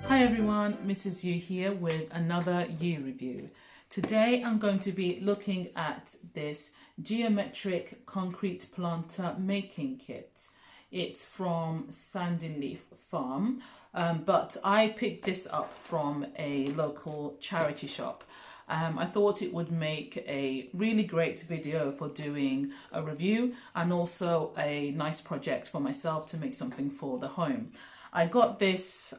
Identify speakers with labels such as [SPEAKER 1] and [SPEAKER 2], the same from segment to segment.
[SPEAKER 1] Hi everyone, Mrs. Yu here with another Yu review. Today I'm going to be looking at this geometric concrete planter making kit. It's from Sandy Leaf Farm, but I picked this up from a local charity shop. I thought it would make a really great video for doing a review and also a nice project for myself to make something for the home. I got this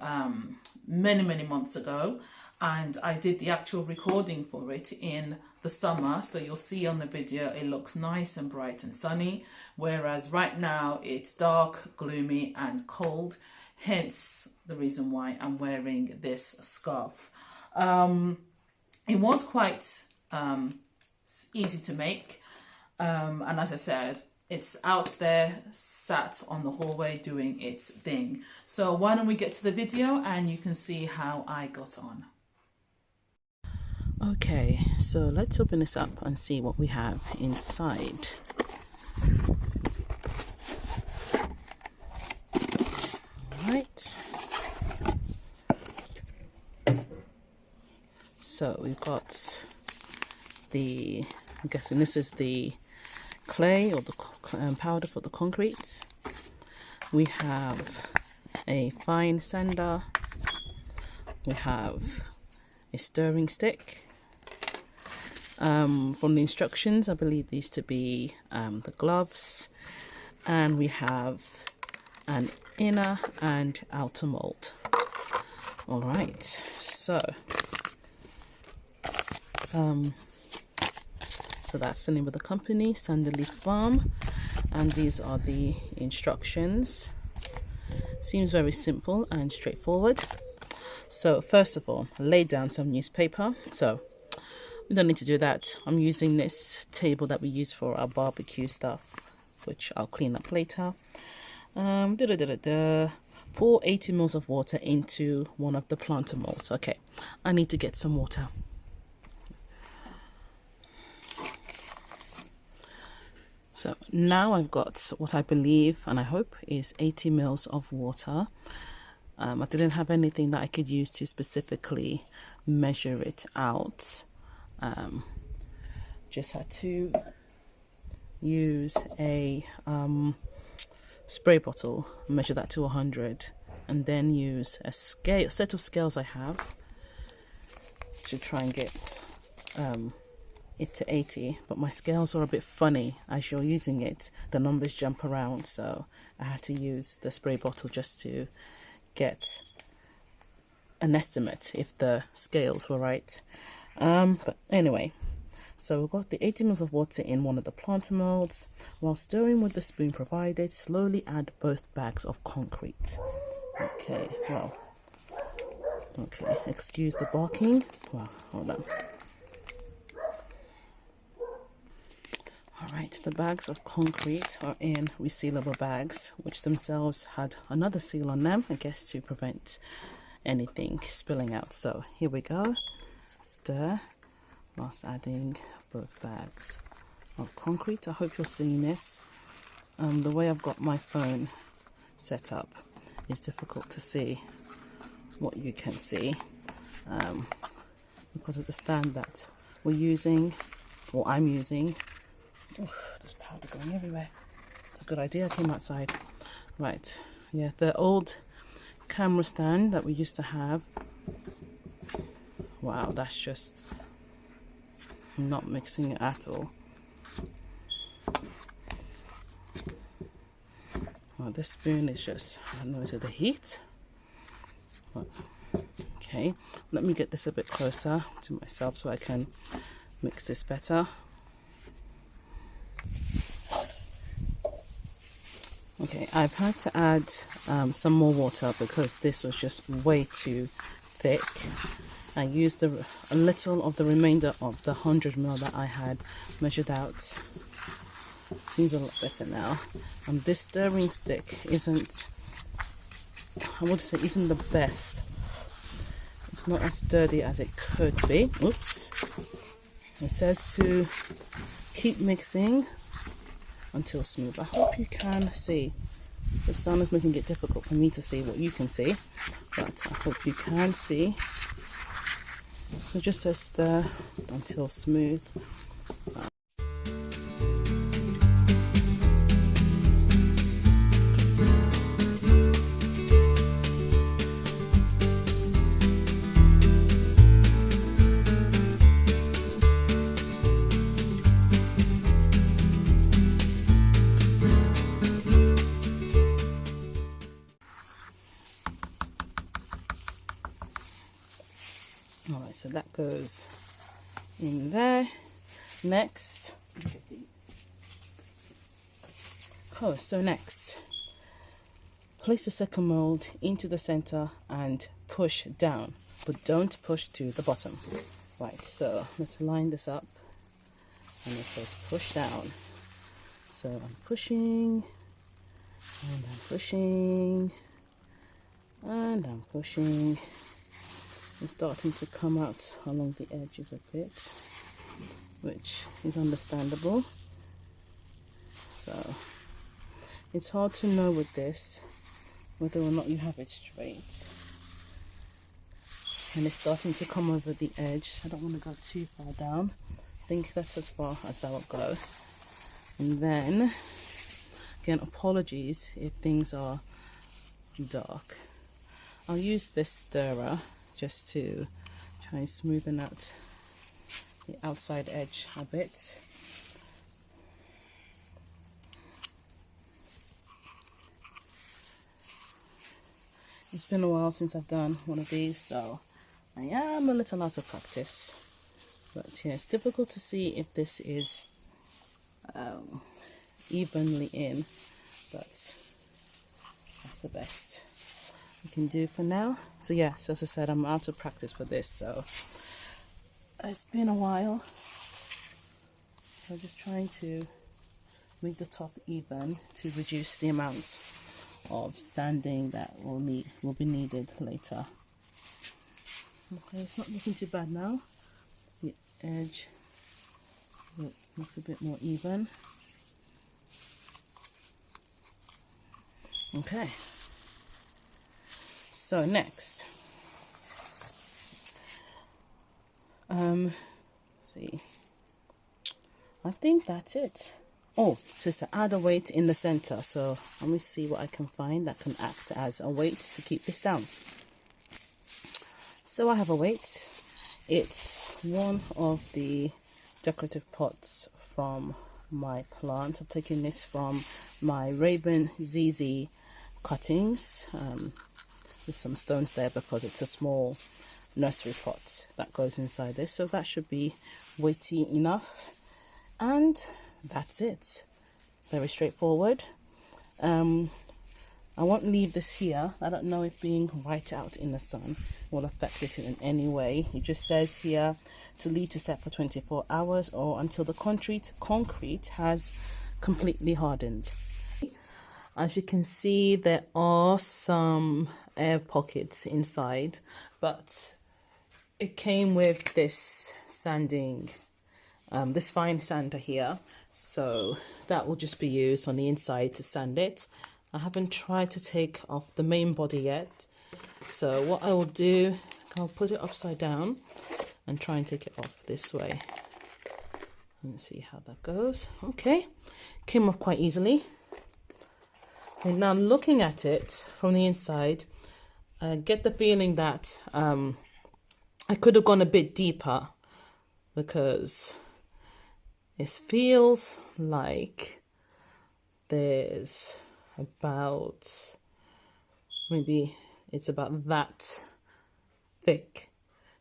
[SPEAKER 1] many months ago, and I did the actual recording for it in the summer, so you'll see on the video it looks nice and bright and sunny, whereas right now it's dark, gloomy and cold, hence the reason why I'm wearing this scarf. It was quite easy to make, and as I said, it's out there, sat on the hallway doing its thing. So why don't we get to the video and you can see how I got on.
[SPEAKER 2] Okay, so let's open this up and see what we have inside. Alright. So we've got the, I'm guessing this is the clay or the powder for the concrete. We have a fine sander. We have a stirring stick. From the instructions, I believe these to be the gloves, and we have an inner and outer mold. All right, so that's the name of the company, Sandy Leaf Farm, and these are the instructions. Seems very simple and straightforward. So first of all, lay down some newspaper. So we don't need to do that. I'm using this table that we use for our barbecue stuff, which I'll clean up later. Pour 80 ml of water into one of the planter molds. Okay, I need to get some water. So now I've got what I believe and I hope is 80 ml of water. I didn't have anything that I could use to specifically measure it out. Just had to use a spray bottle, measure that to 100, and then use a set of scales I have to try and get it to 80, but my scales are a bit funny. As you're using it, the numbers jump around, so I had to use the spray bottle just to get an estimate if the scales were right. But anyway, so we've got the 80 ml of water in one of the planter molds. While stirring with the spoon provided, slowly add both bags of concrete. Okay, well, okay, excuse the barking. Well, hold on. Alright, the bags of concrete are in resealable bags, which themselves had another seal on them, I guess to prevent anything spilling out. So here we go. Stir whilst adding both bags of concrete. I hope you're seeing this. The way I've got my phone set up, it's difficult to see what you can see because of the stand that we're using, or I'm using. Oh, there's powder going everywhere. It's a good idea I came outside. Right, yeah, the old camera stand that we used to have. Wow, that's just not mixing it at all. Well, this spoon is just, I don't know, is it the heat? Well, okay, let me get this a bit closer to myself so I can mix this better. Okay, I've had to add some more water because this was just way too thick. I used a little of the remainder of the 100 ml that I had measured out. Seems a lot better now. This stirring stick isn't, I would say, isn't the best. It's not as sturdy as it could be. Oops. It says to keep mixing until smooth. I hope you can see. The sun is making it difficult for me to see what you can see, but I hope you can see. So just as the until smooth. Alright, so that goes in there. Next, so next, place the second mold into the center and push down, but don't push to the bottom. Right, so let's line this up, and it says push down. So I'm pushing, and I'm pushing, and I'm pushing. It's starting to come out along the edges a bit, which is understandable. So it's hard to know with this whether or not you have it straight, and it's starting to come over the edge. I don't want to go too far down. I think that's as far as I will go. And then again, apologies if things are dark. I'll use this stirrer just to try and smoothen out the outside edge a bit. It's been a while since I've done one of these, so I am a little out of practice. But yeah, it's difficult to see if this is evenly in, but that's the best we can do for now. So yes, as I said, I'm out of practice for this, so it's been a while. So I'm just trying to make the top even to reduce the amount of sanding that will be needed later. Okay, it's not looking too bad now. The edge looks a bit more even. Okay. So next, see, I think that's it. Oh, just to add a weight in the center. So let me see what I can find that can act as a weight to keep this down. So I have a weight. It's one of the decorative pots from my plant. I've taken this from my Raven ZZ cuttings. There's some stones there because it's a small nursery pot that goes inside this, so that should be weighty enough. And that's it. Very straightforward. I won't leave this here. I don't know if being right out in the sun will affect it in any way. It just says here to leave to set for 24 hours or until the concrete has completely hardened. As you can see, there are some air pockets inside, but it came with this sanding, this fine sander here, so that will just be used on the inside to sand it. I haven't tried to take off the main body yet, so what I will do, I'll put it upside down and try and take it off this way. Let's see how that goes. Okay, came off quite easily. And now looking at it from the inside, I get the feeling that I could have gone a bit deeper, because it feels like there's about, maybe it's about that thick.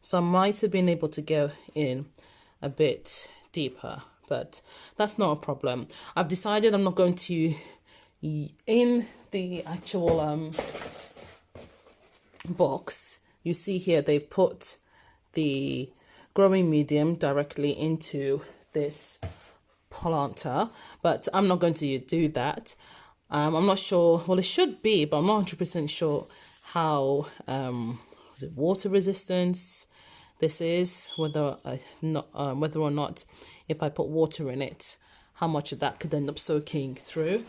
[SPEAKER 2] So I might have been able to go in a bit deeper, but that's not a problem. I've decided I'm not going to, in the actual box, you see here they've put the growing medium directly into this planter, but I'm not going to do that. I'm not sure, well it should be, but I'm not 100% sure how water resistance this is, whether or not if I put water in it, how much of that could end up soaking through.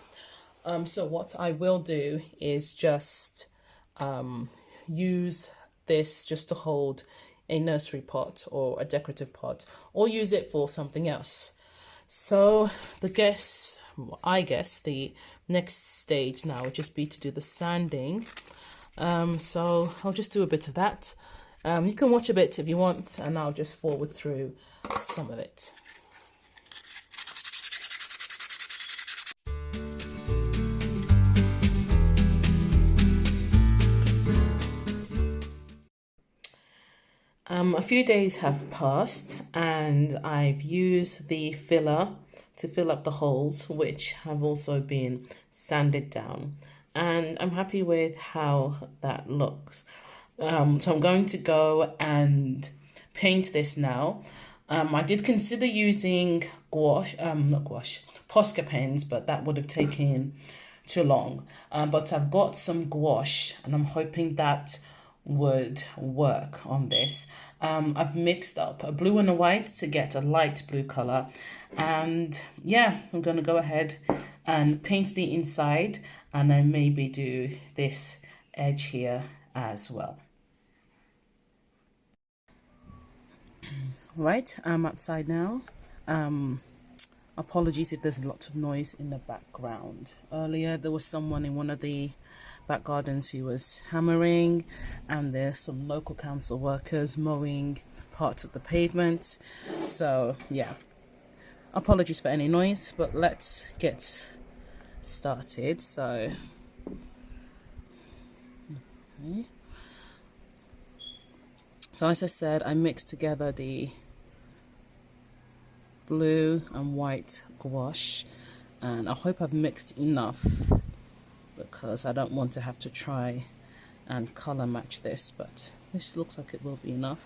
[SPEAKER 2] So what I will do is just use this just to hold a nursery pot or a decorative pot, or use it for something else. So I guess the next stage now would just be to do the sanding. So I'll just do a bit of that. You can watch a bit if you want, and I'll just forward through some of it. A few days have passed and I've used the filler to fill up the holes, which have also been sanded down, and I'm happy with how that looks. So I'm going to go and paint this now. I did consider using Posca pens, but that would have taken too long. But I've got some gouache and I'm hoping that would work on this. I've mixed up a blue and a white to get a light blue color, and yeah, I'm gonna go ahead and paint the inside, and then maybe do this edge here as well. Right, I'm outside now. Apologies if there's lots of noise in the background. Earlier there was someone in one of the back gardens who was hammering, and there's some local council workers mowing parts of the pavement. So yeah, apologies for any noise, but let's get started. So okay. So as I said, I mixed together the blue and white gouache, and I hope I've mixed enough, because I don't want to have to try and color match this, but this looks like it will be enough.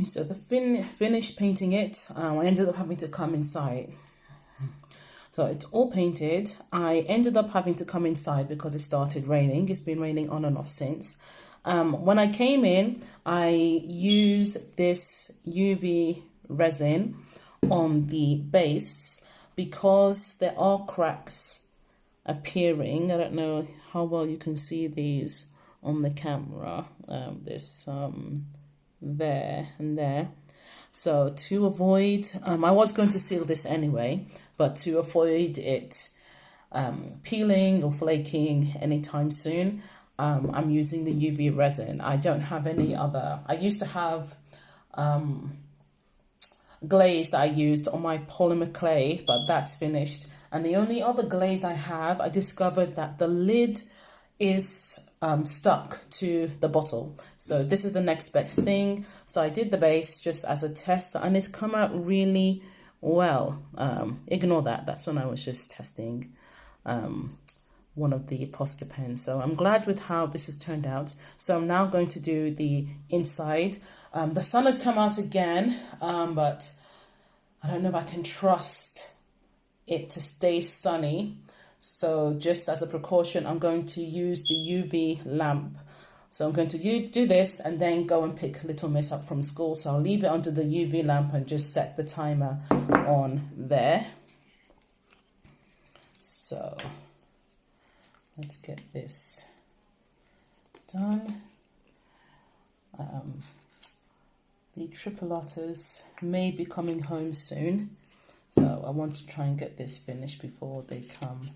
[SPEAKER 2] So the finished painting it, I ended up having to come inside. So it's all painted. I ended up having to come inside because it started raining. It's been raining on and off since. When I came in, I used this UV resin on the base because there are cracks appearing. I don't know how well you can see these on the camera. There's there and there. So to avoid, I was going to seal this anyway, but to avoid it peeling or flaking anytime soon, I'm using the UV resin. I don't have any other. I used to have glaze that I used on my polymer clay, but that's finished. And the only other glaze I have, I discovered that the lid is stuck to the bottle. So this is the next best thing. So I did the base just as a test, and it's come out really well. Ignore that. That's when I was just testing. one of the Posca pens. So I'm glad with how this has turned out. So I'm now going to do the inside. The sun has come out again, but I don't know if I can trust it to stay sunny. So just as a precaution, I'm going to use the UV lamp. So I'm going to do this and then go and pick Little Miss up from school. So I'll leave it under the UV lamp and just set the timer on there. So let's get this done. The triple otters may be coming home soon, so I want to try and get this finished before they come.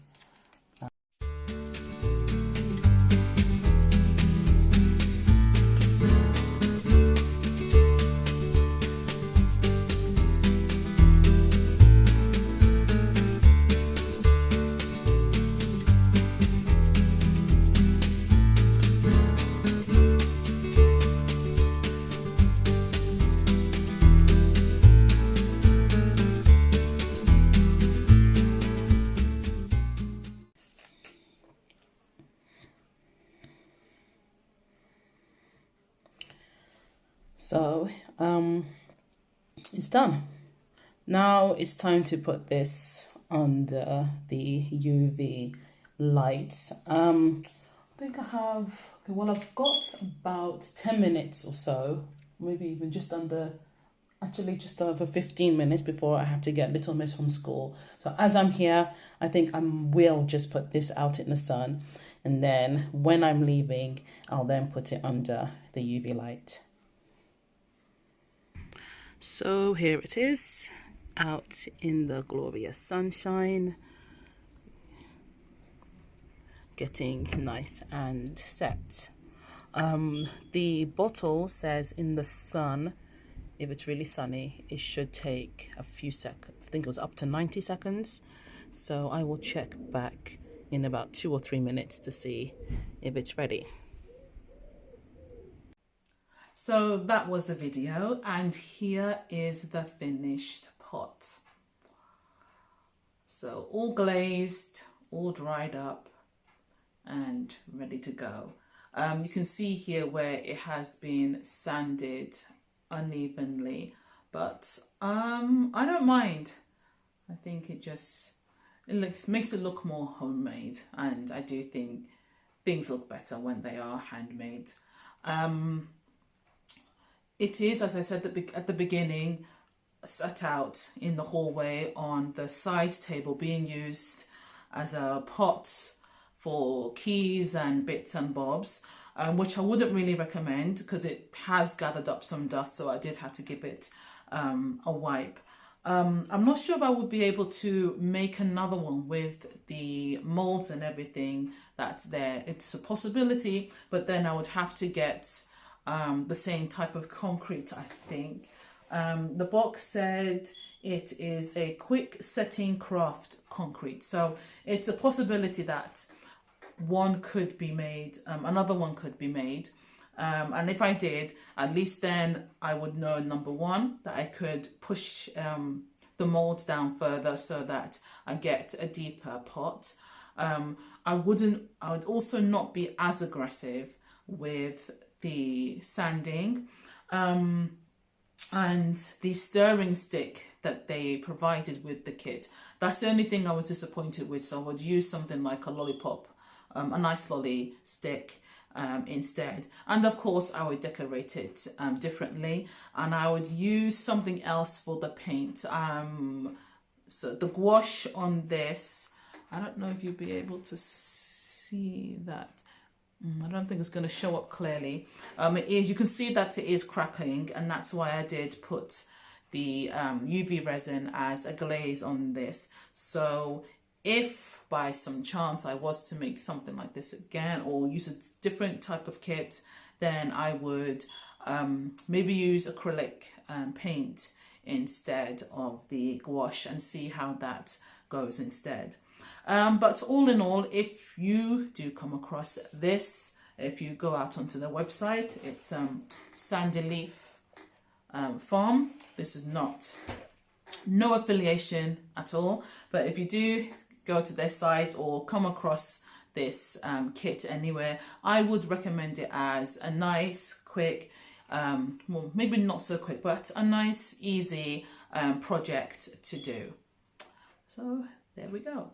[SPEAKER 2] So it's done. Now it's time to put this under the UV light. I think I have, okay, well, I've got about 10 minutes or so, maybe even just under, actually just over 15 minutes before I have to get Little Miss from school. So as I'm here, I think I will just put this out in the sun, and then when I'm leaving, I'll then put it under the UV light. So here it is, out in the glorious sunshine, getting nice and set. The bottle says in the sun, if it's really sunny, it should take a few seconds. I think it was up to 90 seconds. So I will check back in about 2 or 3 minutes to see if it's ready.
[SPEAKER 1] So that was the video, and here is the finished pot. So all glazed, all dried up and ready to go. You can see here where it has been sanded unevenly, but I don't mind. I think it makes it look more homemade, and I do think things look better when they are handmade. It is, as I said at the beginning, set out in the hallway on the side table, being used as a pot for keys and bits and bobs, which I wouldn't really recommend because it has gathered up some dust, so I did have to give it a wipe. I'm not sure if I would be able to make another one with the molds and everything that's there. It's a possibility, but then I would have to get the same type of concrete, I think. The box said it is a quick setting craft concrete, so it's a possibility that one could be made, another one could be made, and if I did, at least then I would know, number one, that I could push the molds down further so that I get a deeper pot. I would also not be as aggressive with the sanding, and the stirring stick that they provided with the kit. That's the only thing I was disappointed with, so I would use something like a lollipop, a nice lolly stick instead. And of course I would decorate it differently, and I would use something else for the paint. So the gouache on this, I don't know if you'll be able to see that. I don't think it's going to show up clearly. It is, you can see that it is crackling, and that's why I did put the UV resin as a glaze on this. So if by some chance I was to make something like this again, or use a different type of kit, then I would maybe use acrylic paint instead of the gouache and see how that goes instead. But all in all, if you do come across this, if you go out onto their website, it's Sandy Leaf Farm. This is no affiliation at all, but if you do go to their site or come across this kit anywhere. I would recommend it as a nice, quick, well, maybe not so quick, but a nice, easy project to do. So there we go.